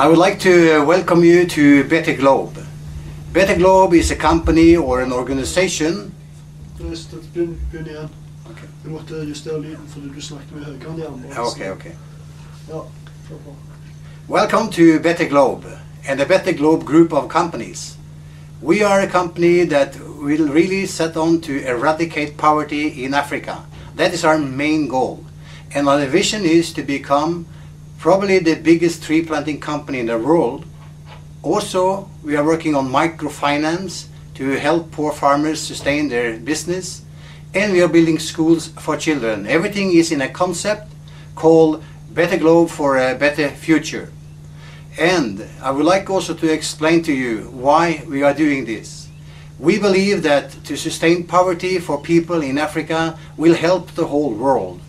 I would like to welcome you to Better Globe. Better Globe is a company or an organization. Begynn igjen. Okay. Du måtte justere lyden fordi du snakket med høyere igjen. Okay. Ja, welcome to Better Globe and the Better Globe group of companies. We are a company that will really set on to eradicate poverty in Africa. That is our main goal. And our vision is to become probably the biggest tree planting company in the world. Also, we are working on microfinance to help poor farmers sustain their business. And we are building schools for children. Everything is in a concept called Better Globe for a Better Future. And I would like also to explain to you why we are doing this. We believe that to sustain poverty for people in Africa will help the whole world.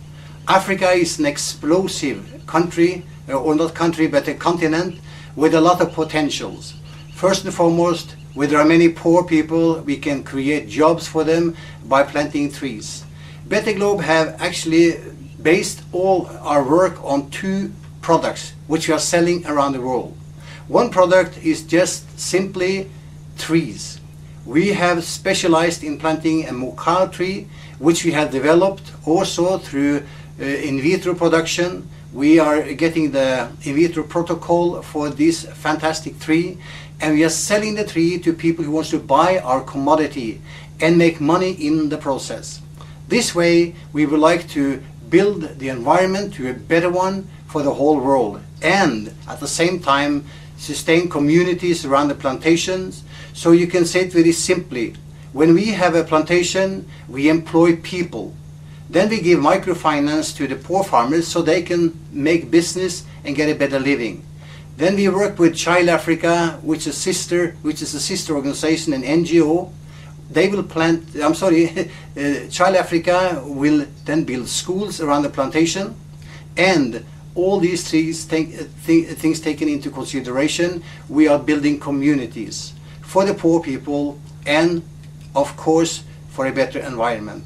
Africa is an explosive country, or not country, but a continent with a lot of potentials. First and foremost, where there are many poor people, we can create jobs for them by planting trees. Better Globe have actually based all our work on two products which we are selling around the world. One product is just simply trees. We have specialized in planting a mokal tree, which we have developed also through in vitro production. We are getting the in vitro protocol for this fantastic tree, and we are selling the tree to people who want to buy our commodity and make money in the process. This way we would like to build the environment to a better one for the whole world, and at the same time sustain communities around the plantations. So you can say it very simply, when we have a plantation, we employ people. Then we give microfinance to the poor farmers so they can make business and get a better living. Then we work with Child Africa, which is a sister organization, an NGO. They will plant, Child Africa will then build schools around the plantation, and all these things taken into consideration, we are building communities for the poor people and, of course, for a better environment.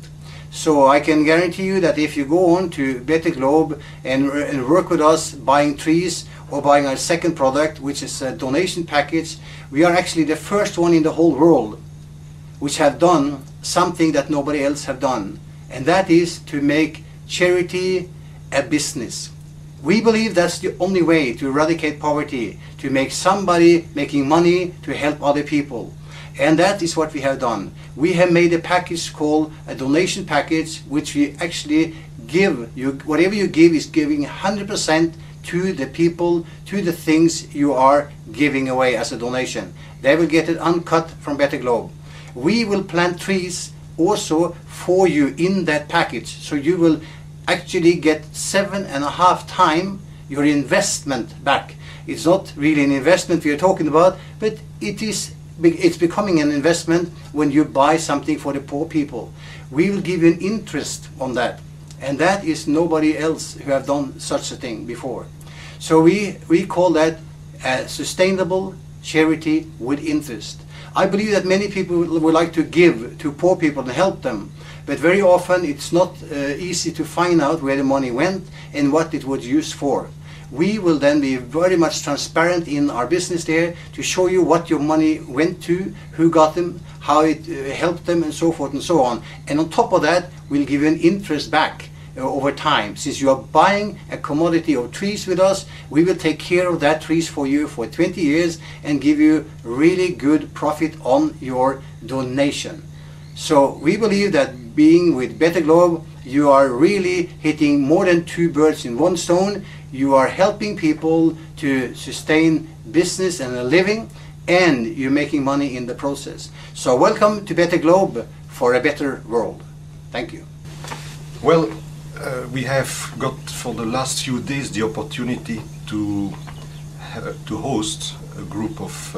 So I can guarantee you that if you go on to Better Globe and work with us buying trees or buying our second product, which is a donation package, we are actually the first one in the whole world which have done something that nobody else have done, and that is to make charity a business. We believe that's the only way to eradicate poverty, to make somebody making money to help other people. And that is what we have done. We have made a package called a donation package, which we actually give you, whatever you give is giving 100% to the people, to the things you are giving away as a donation. They will get it uncut from Better Globe. We will plant trees also for you in that package, so you will actually get 7.5 times your investment back. It's not really an investment we are talking about, but it's becoming an investment when you buy something for the poor people. We will give you an interest on that, and that is nobody else who have done such a thing before. So we call that a sustainable charity with interest. I believe that many people would like to give to poor people and help them, but very often it's not easy to find out where the money went and what it was used for. We will then be very much transparent in our business there to show you what your money went to, who got them, how it helped them, and so forth and so on. And on top of that, we'll give you an interest back over time. Since you are buying a commodity of trees with us, we will take care of that trees for you for 20 years and give you really good profit on your donation. So we believe that being with Better Globe, you are really hitting more than 2 birds in one stone. You are helping people to sustain business and a living, and you're making money in the process. So welcome to Better Globe for a better world. Thank you. Well, we have got for the last few days the opportunity to host a group of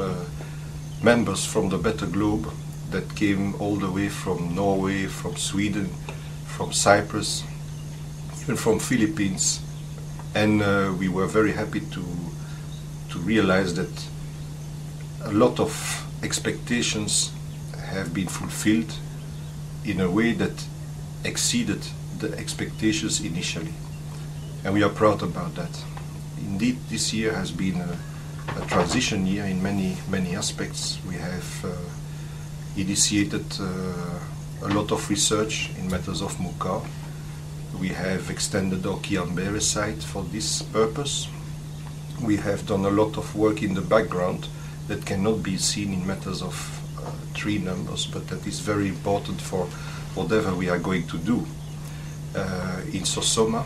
members from the Better Globe that came all the way from Norway, from Sweden, from Cyprus, and from Philippines. And we were very happy to realize that a lot of expectations have been fulfilled in a way that exceeded the expectations initially. And we are proud about that. Indeed, this year has been a transition year in many aspects. We have initiated a lot of research in matters of Mukau. We have extended our Kiambere site for this purpose. We have done a lot of work in the background that cannot be seen in matters of tree numbers, but that is very important for whatever we are going to do. In Sosoma,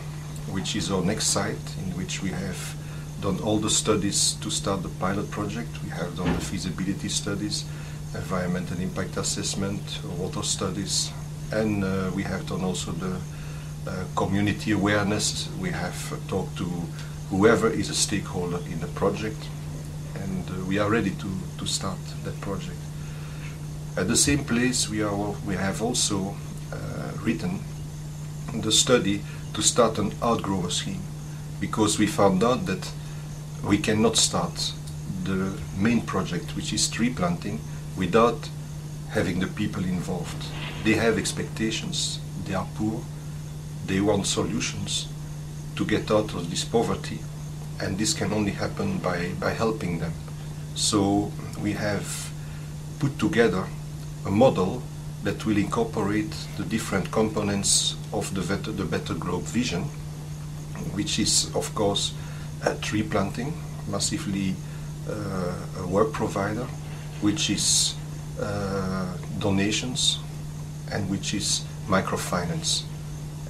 which is our next site, in which we have done all the studies to start the pilot project. We have done the feasibility studies, environmental impact assessment, water studies, and we have done also the community awareness. We have talked to whoever is a stakeholder in the project, and we are ready to start that project. At the same place, we have also written the study to start an outgrower scheme, because we found out that we cannot start the main project, which is tree planting, without having the people involved. They have expectations, they are poor, they want solutions to get out of this poverty, and this can only happen by helping them. So we have put together a model that will incorporate the different components of the Better Globe vision, which is, of course, tree planting, massively a work provider, which is donations, and which is microfinance.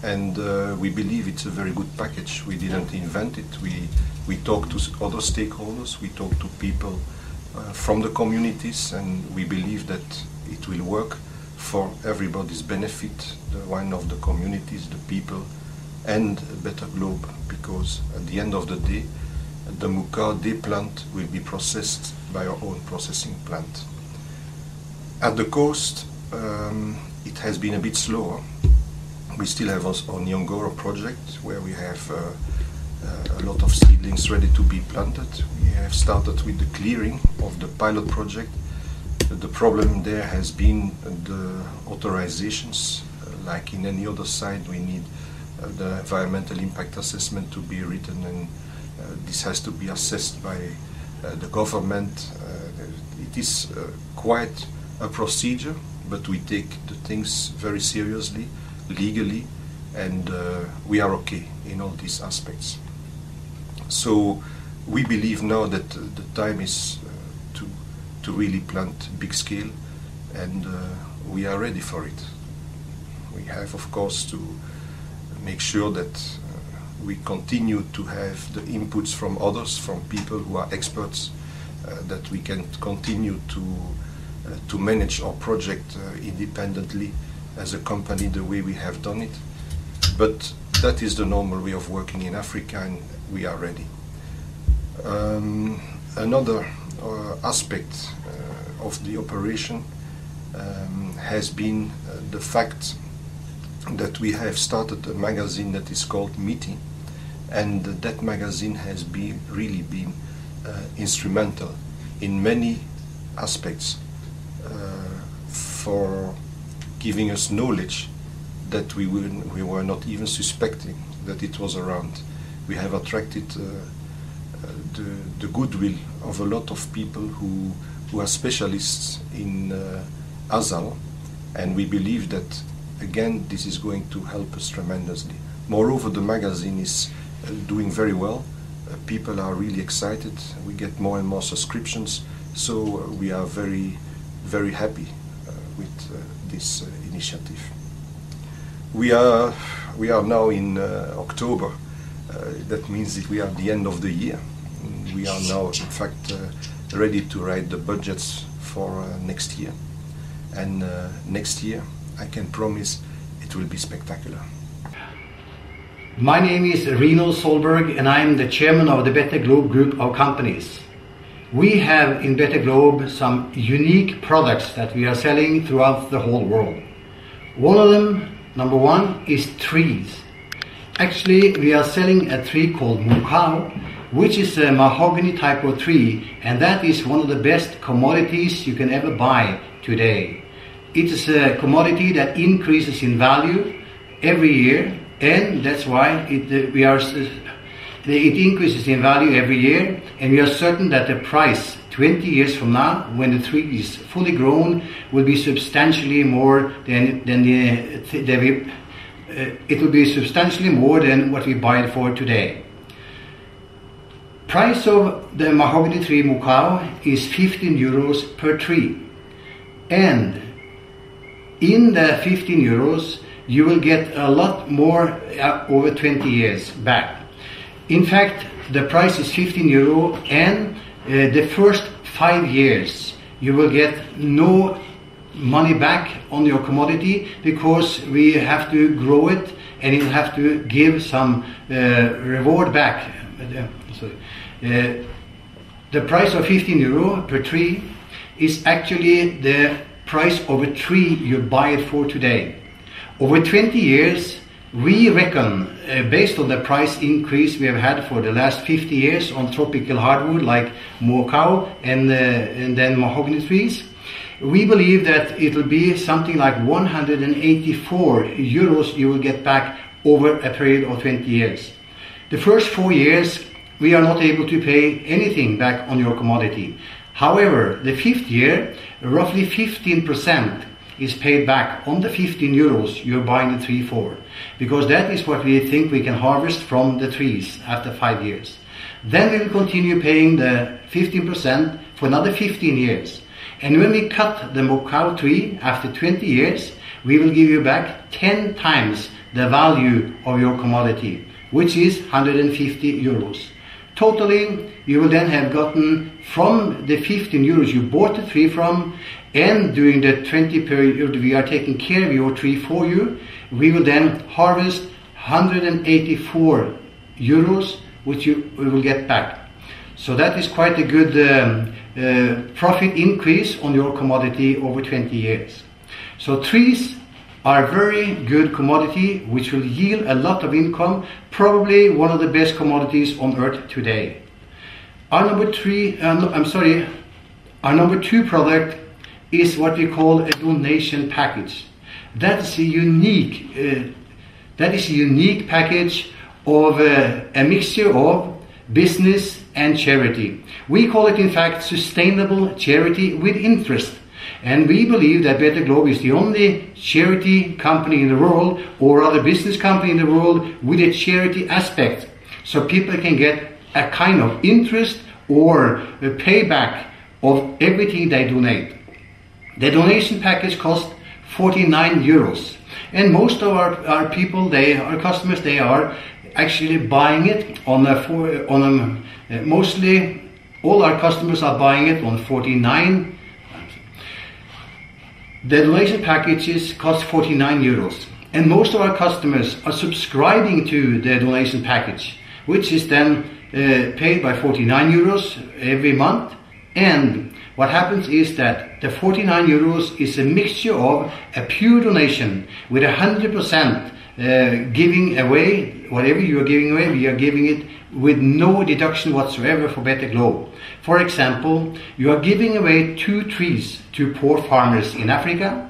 And we believe it's a very good package. We didn't invent it. We talked to other stakeholders, we talked to people from the communities, and we believe that it will work for everybody's benefit, the one of the communities, the people, and Better Globe, because at the end of the day, the Mukau day plant will be processed by our own processing plant. At the coast, it has been a bit slower. We still have our Nyongoro project, where we have a lot of seedlings ready to be planted. We have started with the clearing of the pilot project. The problem there has been the authorizations. Like in any other site, we need the environmental impact assessment to be written, and this has to be assessed by the government. It is quite a procedure, but we take the things very seriously, legally, and we are okay in all these aspects. So we believe now that the time is to really plant big scale, and we are ready for it. We have, of course, to make sure that we continue to have the inputs from others, from people who are experts, that we can continue to manage our project independently as a company the way we have done it. But that is the normal way of working in Africa, and we are ready. Another aspect of the operation has been the fact that we have started a magazine that is called Miti, and that magazine has really been instrumental in many aspects for giving us knowledge that we were not even suspecting that it was around. We have attracted the goodwill of a lot of people who are specialists in Azal, and we believe that, again, this is going to help us tremendously. Moreover, the magazine is doing very well. People are really excited. We get more and more subscriptions, so we are very, very happy with this initiative. We are now in October. That means that we are at the end of the year. We are now, in fact, ready to write the budgets for next year. And next year, I can promise it will be spectacular. My name is Rino Solberg, and I am the chairman of the Better Globe group of companies. We have in Better Globe some unique products that we are selling throughout the whole world. One of them, number one, is trees. Actually, we are selling a tree called Mukau, which is a mahogany type of tree, and that is one of the best commodities you can ever buy today. It is a commodity that increases in value every year, and that's why we are it increases in value every year, and we are certain that the price 20 years from now, when the tree is fully grown, will be substantially more than it will be substantially more than what we buy it for today. Price of the mahogany tree Mokau is 15 euros per tree, and in the 15 euros you will get a lot more over 20 years back. In fact, the price is 15 euro, and the first 5 years you will get no money back on your commodity, because we have to grow it and you have to give some reward back. The price of 15 euro per tree is actually the price of a tree you buy it for today. Over 20 years, we reckon, based on the price increase we have had for the last 50 years on tropical hardwood like Mokau and then mahogany trees, we believe that it will be something like 184 euros you will get back over a period of 20 years. The first 4 years we are not able to pay anything back on your commodity. However, the 5th year, roughly 15% is paid back on the 15 euros you're buying the tree for, because that is what we think we can harvest from the trees after 5 years. Then we will continue paying the 15% for another 15 years. And when we cut the Mokau tree after 20 years, we will give you back 10 times the value of your commodity, which is 150 euros. Totally, you will then have gotten from the 15 euros you bought the tree from, and during the 20 period we are taking care of your tree for you, we will then harvest 184 euros, which we will get back. So that is quite a good profit increase on your commodity over 20 years. So trees are a very good commodity which will yield a lot of income, probably one of the best commodities on earth today. Our number two product is what we call a donation package. That is a unique package of a mixture of business and charity. We call it in fact sustainable charity with interest. And we believe that Better Globe is the only charity company in the world, or other business company in the world, with a charity aspect. So people can get a kind of interest or a payback of everything they donate. The donation package costs 49 euros. And most of our people, our customers, they are actually buying it mostly all our customers are buying it on 49. The donation packages cost 49 euros, and most of our customers are subscribing to the donation package, which is then paid by 49 euros every month. And what happens is that the 49 euros is a mixture of a pure donation with 100% giving away. Whatever you are giving away, we are giving it with no deduction whatsoever for Better Globe. For example, you are giving away 2 trees to poor farmers in Africa.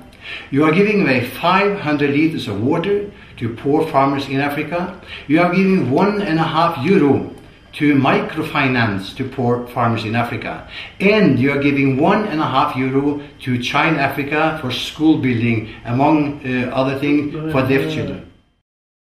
You are giving away 500 liters of water to poor farmers in Africa. You are giving 1.5 euro to microfinance to poor farmers in Africa. And you are giving 1.5 euro to Child Africa for school building, among other things, for deaf children.